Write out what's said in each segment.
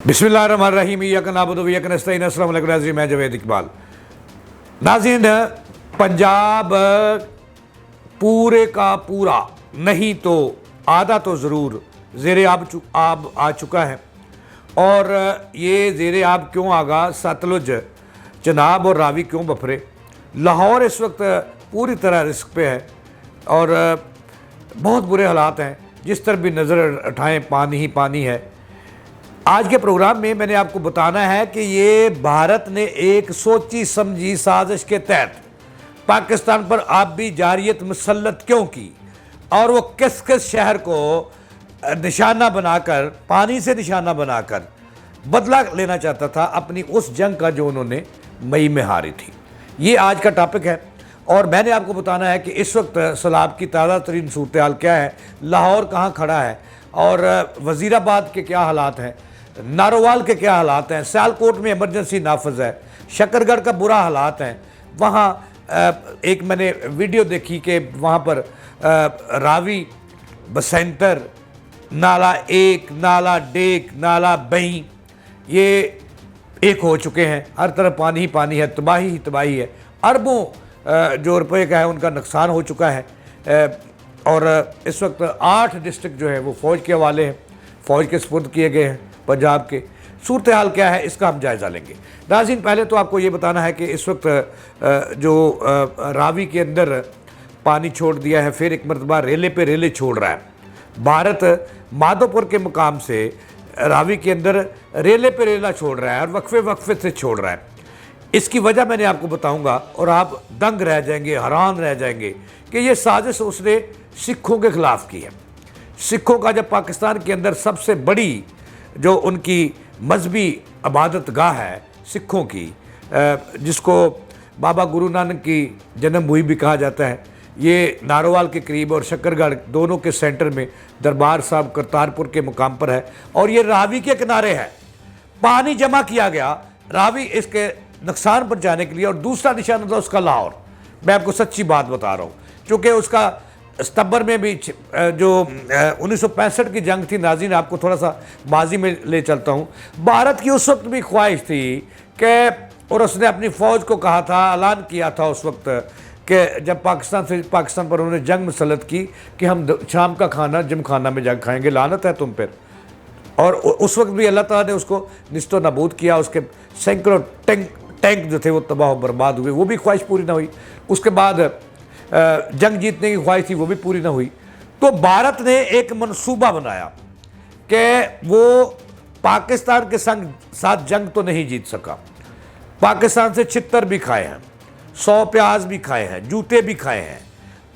बिस्मिल्लाहिर्रहमानिर्रहीम यकनाबुदु व यकनस्तईन अस्सलामु अलैकुम नाज़रीन, मैं जवेद इकबाल। नाज़रीन, पंजाब पूरे का पूरा नहीं तो आधा तो ज़रूर ज़ेरे आब आ चुका है। और ये ज़ेरे आब क्यों आगा, सतलुज, चनाब और रावी क्यों बफरे। लाहौर इस वक्त पूरी तरह रिस्क पे है और बहुत बुरे हालात हैं। जिस तरफ भी नज़र उठाएं पानी ही पानी है। आज के प्रोग्राम में मैंने आपको बताना है कि ये भारत ने एक सोची समझी साजिश के तहत पाकिस्तान पर आबी जारियत मुसल्लत क्यों की और वो किस किस शहर को निशाना बनाकर, पानी से निशाना बनाकर बदला लेना चाहता था अपनी उस जंग का जो उन्होंने मई में हारी थी। ये आज का टॉपिक है और मैंने आपको बताना है कि इस वक्त सैलाब की ताज़ा तरीन सूरत हाल क्या है, लाहौर कहाँ खड़ा है और वज़ीराबाद के क्या हालात हैं, नारोवाल के क्या हालात हैं, सियालकोट में इमरजेंसी नाफज है, शकरगढ़ का बुरा हालात हैं। वहाँ एक मैंने वीडियो देखी कि वहाँ पर रावी, बसेंतर, नाला एक, नाला डेक, नाला बही, ये एक हो चुके हैं। हर तरफ पानी ही पानी है, तबाही ही तबाही है। अरबों जो रुपये का है उनका नुकसान हो चुका है। और इस वक्त 8 डिस्ट्रिक्ट जो है वो फ़ौज के हवाले हैं, फ़ौज के सुपुर्द किए गए हैं। पंजाब के सूरत हाल क्या है इसका हम जायज़ा लेंगे। नाज़रीन, पहले तो आपको ये बताना है कि इस वक्त जो रावी के अंदर पानी छोड़ दिया है, फिर एक मरतबा रेले पे रेले छोड़ रहा है। भारत माधोपुर के मुकाम से रावी के अंदर रेले पे रेला छोड़ रहा है और वक्फे वक्फे से छोड़ रहा है। इसकी वजह मैंने आपको बताऊंगा और आप दंग रह जाएंगे, हैरान रह जाएंगे कि ये साजिश उसने सिखों के ख़िलाफ़ की है। सिखों का जब पाकिस्तान के अंदर सबसे बड़ी जो उनकी मजहबी इबादत गाह है सिखों की, जिसको बाबा गुरु नानक की जन्मभूमि भी कहा जाता है, ये नारोवाल के करीब और शकरगढ़ दोनों के सेंटर में दरबार साहब करतारपुर के मुकाम पर है और ये रावी के किनारे है। पानी जमा किया गया रावी इसके नुकसान पर जाने के लिए और दूसरा निशाना था उसका लाहौर। मैं आपको सच्ची बात बता रहा हूँ, चूँकि उसका सितंबर में भी जो 1965 की जंग थी। नाज़रीन, आपको थोड़ा सा माजी में ले चलता हूँ। भारत की उस वक्त भी ख्वाहिश थी कि, और उसने अपनी फ़ौज को कहा था, ऐलान किया था उस वक्त कि जब पाकिस्तान पर उन्होंने जंग मुसल्लत की कि हम शाम का खाना जिम खाना में जाकर खाएंगे, लानत है तुम पर। और उस वक्त भी अल्लाह ताला ने उसको निस्तो नबूद किया। उसके सैकड़ों टैंक जो थे वो तबाह बर्बाद हुए, वो भी ख्वाहिश पूरी ना हुई। उसके बाद जंग जीतने की ख्वाहिश थी, वो भी पूरी ना हुई। तो भारत ने एक मंसूबा बनाया कि वो पाकिस्तान के साथ जंग तो नहीं जीत सका, पाकिस्तान से छित्तर भी खाए हैं, 100 प्याज भी खाए हैं, जूते भी खाए हैं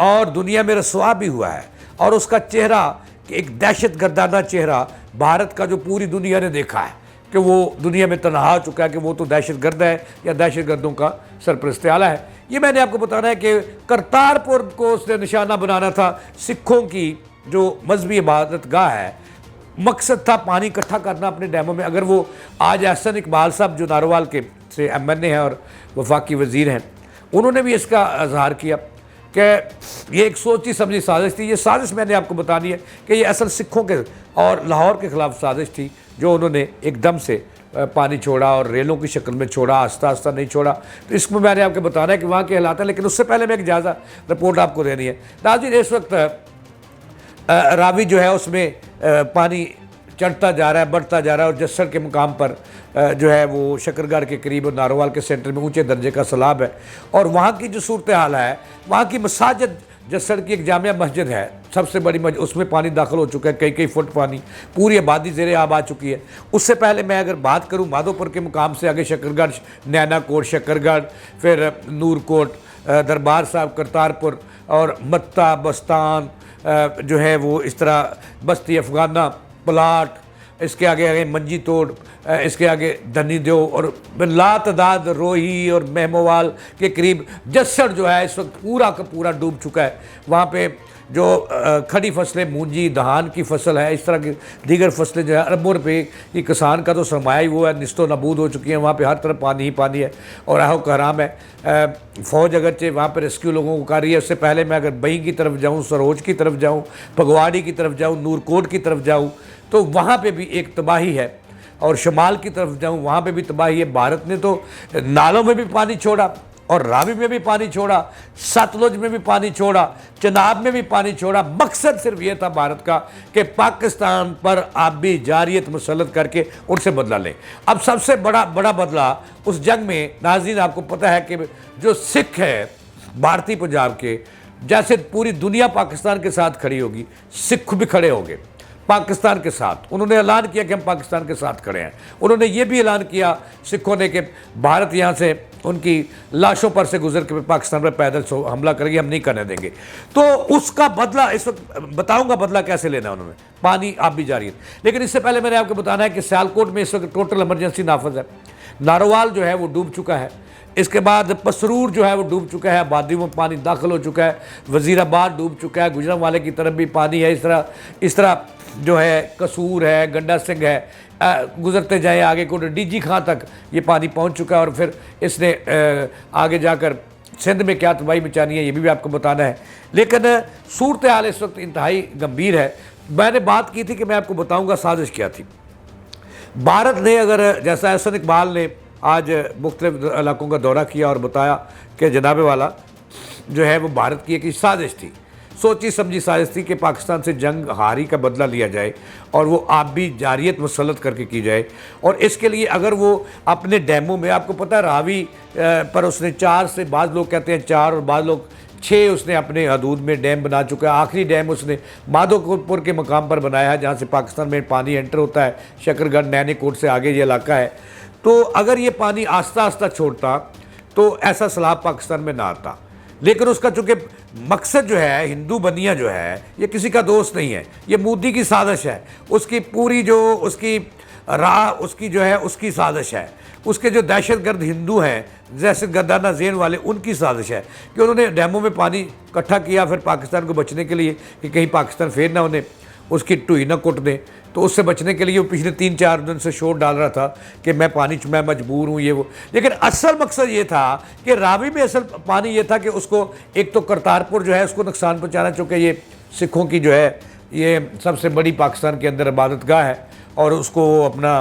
और दुनिया में रसवा भी हुआ है। और उसका चेहरा, एक दहशत गर्दाना चेहरा भारत का जो पूरी दुनिया ने देखा है कि वो दुनिया में तनहा हो चुका है कि वो तो दहशत गर्द है या दहशत गर्दों का सरपरस्त आला है। ये मैंने आपको बताना है कि करतारपुर को उसने निशाना बनाना था। सिखों की जो मजहबी इबादत गाह है, मकसद था पानी इकट्ठा करना अपने डैमों में। अगर वो आज एहसन इकबाल साहब जो नारोवाल के से MNA हैं और वफाकी वज़ीर हैं, उन्होंने भी इसका इजहार किया कि ये एक सोची समझी साजिश थी। ये साजिश मैंने आपको बतानी है कि ये असल सिखों के और लाहौर के ख़िलाफ़ साजिश थी जो उन्होंने एकदम से पानी छोड़ा और रेलों की शक्ल में छोड़ा, आस्ता आस्ता नहीं छोड़ा। तो इसमें मैंने आपको बताना है कि वहाँ के हालात हैं, लेकिन उससे पहले मैं एक जायज़ा रिपोर्ट आपको देनी है। नाज़रीन, इस वक्त रावी जो है उसमें पानी चढ़ता जा रहा है, बढ़ता जा रहा है और जस्सर के मुकाम पर जो है वो शकरगढ़ के करीब और नारोवाल के सेंटर में ऊंचे दर्जे का सैलाब है। और वहाँ की जो सूरत हाल है, वहाँ की मसाजिद, जस्सर की एक जामिया मस्जिद है, सबसे बड़ी मस्जिद, उसमें पानी दाखिल हो चुका है, कई कई फुट पानी, पूरी आबादी ज़ेरे आब आ चुकी है। उससे पहले मैं अगर बात करूँ माधोपुर के मुकाम से आगे शकरगढ़, नैनाकोट, शकरगढ़, फिर नूरकोट, दरबार साहब, करतारपुर और मत्ता, बस्तान जो है वो इस तरह बस्ती अफगाना, प्लाट, इसके आगे मंजी तोड़, इसके आगे धनी देव और लातदाद रोही और महमोवाल के करीब जस्सर जो है इस वक्त पूरा का पूरा डूब चुका है। वहाँ पे जो खड़ी फसलें, मूंजी, धान की फसल है, इस तरह की दीगर फसलें जो है अरबों रुपये की किसान का तो सरमाया ही वो है, निस्तो नबूद हो चुकी हैं। वहाँ पे हर तरफ पानी ही पानी है और आहो कहराम है। फ़ौज अगरचे वहाँ पर रेस्क्यू लोगों को कर रही है। उससे पहले मैं अगर बही की तरफ जाऊँ, सरोज की तरफ जाऊँ, फगवाड़ी की तरफ जाऊँ, नूरकोट की तरफ जाऊँ, तो वहाँ पे भी एक तबाही है। और शुमाल की तरफ जाऊँ वहाँ पे भी तबाही है। भारत ने तो नालों में भी पानी छोड़ा और रावी में भी पानी छोड़ा, सतलुज में भी पानी छोड़ा, चनाब में भी पानी छोड़ा। मकसद सिर्फ ये था भारत का कि पाकिस्तान पर आबी जारियत मुसल्लत करके उनसे बदला लें। अब सबसे बड़ा बदला उस जंग में, नाज़रीन आपको पता है कि जो सिख है भारतीय पंजाब के, जैसे पूरी दुनिया पाकिस्तान के साथ खड़ी होगी, सिख भी खड़े होंगे पाकिस्तान के साथ। उन्होंने ऐलान किया कि हम पाकिस्तान के साथ खड़े हैं। उन्होंने ये भी ऐलान किया सिखों ने कि भारत यहाँ से उनकी लाशों पर से गुजर के पाकिस्तान पर पैदल हमला करेंगे, हम नहीं करने देंगे। तो उसका बदला इस वक्त बताऊंगा, बदला कैसे लेना है उन्होंने। पानी आप भी जारी है, लेकिन इससे पहले मैंने आपको बताना है कि सियालकोट में इस वक्त टोटल इमरजेंसी नाफज है। नारोवाल जो है वो डूब चुका है, इसके बाद पसरूर जो है वो डूब चुका है, आबादी में पानी दाखिल हो चुका है, वजीराबाद डूब चुका है, गुजरांवाले की तरफ भी पानी है। इस तरह जो है कसूर है, गंडा सिंह है, गुजरते जाए आगे को डीजी खां तक ये पानी पहुंच चुका है। और फिर इसने आगे जाकर सिंध में क्या तबाही मचानी है ये भी आपको बताना है। लेकिन सूरत हाल इस वक्त इंतहाई गंभीर है। मैंने बात की थी कि मैं आपको बताऊंगा साजिश क्या थी। भारत ने, अगर जैसा एहसन इकबाल ने आज मुख्तलिफ इलाकों का दौरा किया और बताया कि जनाब वाला जो है वो भारत की एक साजिश थी, सोची समझी साजिश थी कि पाकिस्तान से जंग हारी का बदला लिया जाए और वो आबी जारियत मुसल्लत करके की जाए। और इसके लिए अगर वो अपने डैमों में, आपको पता है रावी पर उसने 4 से, बाद लोग कहते हैं 4 और बाद लोग 6 उसने अपने हदूद में डैम बना चुका है। आखिरी डैम उसने माधोपुर के मकाम पर बनाया है जहाँ से पाकिस्तान में पानी एंटर होता है, शकरगढ़ नैनीकोट से आगे ये इलाका है। तो अगर ये पानी आस्ता आस्ता छोड़ता तो ऐसा सैलाब पाकिस्तान में ना आता। लेकिन उसका चूँकि मकसद जो है, हिंदू बनिया जो है, ये किसी का दोस्त नहीं है, ये मोदी की साजिश है। उसकी पूरी जो उसकी राह उसकी जो है उसकी साजिश है। उसके जो दहशतगर्द हिंदू हैं, दहशतगर्दाना ज़ेन वाले, उनकी साजिश है कि उन्होंने डैमों में पानी इकट्ठा किया फिर पाकिस्तान को बचने के लिए कि कहीं पाकिस्तान फिर ना उन्हें उसकी टुई ना कुट दें। तो उससे बचने के लिए वो पिछले 3-4 दिन से शोर डाल रहा था कि मैं मजबूर हूँ ये वो। लेकिन असल मकसद ये था कि रावी में असल पानी ये था कि उसको एक तो करतारपुर जो है उसको नुकसान पहुँचाना, चूँकि ये सिखों की जो है ये सबसे बड़ी पाकिस्तान के अंदर इबादतगाह है और उसको अपना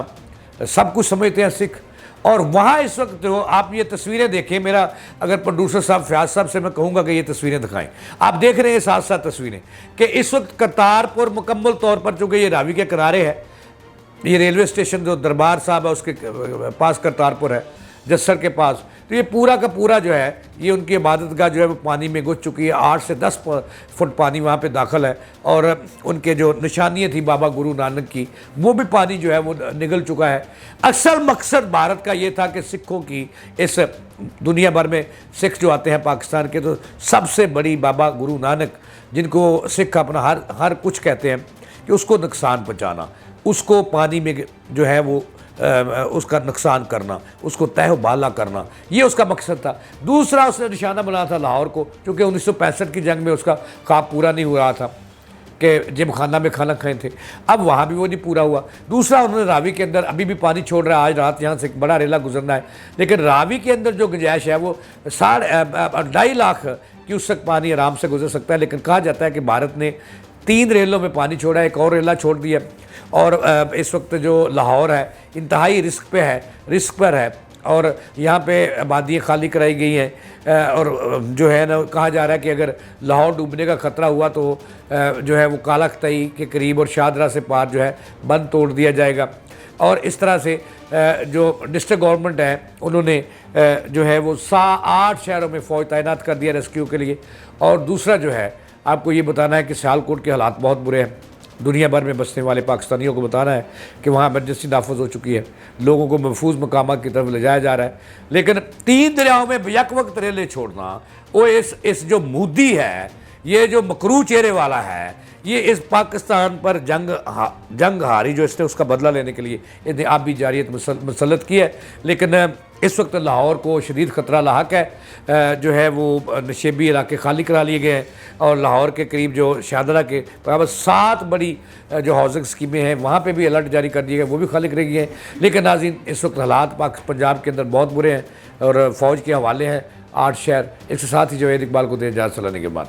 सब कुछ समझते हैं सिख। और वहाँ इस वक्त जो आप ये तस्वीरें देखें, मेरा अगर प्रोड्यूसर साहब फयाज साहब से मैं कहूँगा कि ये तस्वीरें दिखाएं। आप देख रहे हैं साथ साथ तस्वीरें कि इस वक्त करतारपुर मुकम्मल तौर पर, चूँकि ये रावी के किनारे है, ये रेलवे स्टेशन जो दरबार साहब है उसके पास करतारपुर है, जस्सर के पास, तो ये पूरा का पूरा जो है ये उनकी इबादतगाह जो है वो पानी में घुस चुकी है। 8 से 10 फुट पानी वहाँ पे दाखिल है और उनके जो निशानियाँ थी बाबा गुरु नानक की, वो भी पानी जो है वो निगल चुका है। असल मकसद भारत का ये था कि सिखों की, इस दुनिया भर में सिख जो आते हैं पाकिस्तान के, तो सबसे बड़ी बाबा गुरु नानक, जिनको सिख अपना हर कुछ कहते हैं, कि उसको नुकसान पहुँचाना, उसको पानी में जो है वो उसका नुकसान करना, उसको तह बाला करना, ये उसका मकसद था। दूसरा उसने निशाना बनाया था लाहौर को, क्योंकि 1965 की जंग में उसका ख्वाब पूरा नहीं हो रहा था कि जिम खाना में खाना खाए थे, अब वहाँ भी वो नहीं पूरा हुआ। दूसरा उन्होंने रावी के अंदर अभी भी पानी छोड़ रहा है, आज रात यहाँ से एक बड़ा रेला गुजरना है, लेकिन रावी के अंदर जो गुंजाइश है वो 2.5 लाख क्यूसेक पानी आराम से गुजर सकता है। लेकिन कहा जाता है कि भारत ने 3 रेलों में पानी छोड़ा, एक और रेला छोड़ दिया। और इस वक्त जो लाहौर है इंतहाई रिस्क पर है और यहाँ पे आबादियाँ खाली कराई गई हैं। और जो है ना, कहा जा रहा है कि अगर लाहौर डूबने का ख़तरा हुआ तो जो है वो कालाख्तई के करीब और शाहदरा से पार जो है बंद तोड़ दिया जाएगा। और इस तरह से जो डिस्ट्रिक्ट गवर्नमेंट है उन्होंने जो है वो 8 शहरों में फ़ौज तैनात कर दिया रेस्क्यू के लिए। और दूसरा जो है आपको ये बताना है कि सियालकोट के हालात बहुत बुरे हैं। दुनिया भर में बसने वाले पाकिस्तानियों को बताना है कि वहाँ इमरजेंसी नाफज हो चुकी है, लोगों को महफूज मकामात की तरफ ले जाया जा रहा है। लेकिन 3 दरियाओं में यक वक्त रेले छोड़ना, वो इस जो मोदी है, ये जो मकरू चेहरे वाला है, ये इस पाकिस्तान पर जंग हारी जो इसने उसका बदला लेने के लिए इसने आबी जारियत मुसल्लत की है। लेकिन इस वक्त लाहौर को शदीद ख़तरा लाहक है, जो है वो नशेबी इलाके खाली करा लिए गए हैं और लाहौर के करीब जो शाहदरा के बराबर 7 बड़ी जो हाउसिंग स्कीमें हैं वहाँ पे भी अलर्ट जारी कर दिए गए, वो भी खाली कर गए हैं। लेकिन नाज़रीन इस वक्त हालात पंजाब के अंदर बहुत बुरे हैं और फ़ौज के हवाले हैं 8 शहर। इसके साथ ही जो इकबाल को दे इजाज़त चलाने के बाद।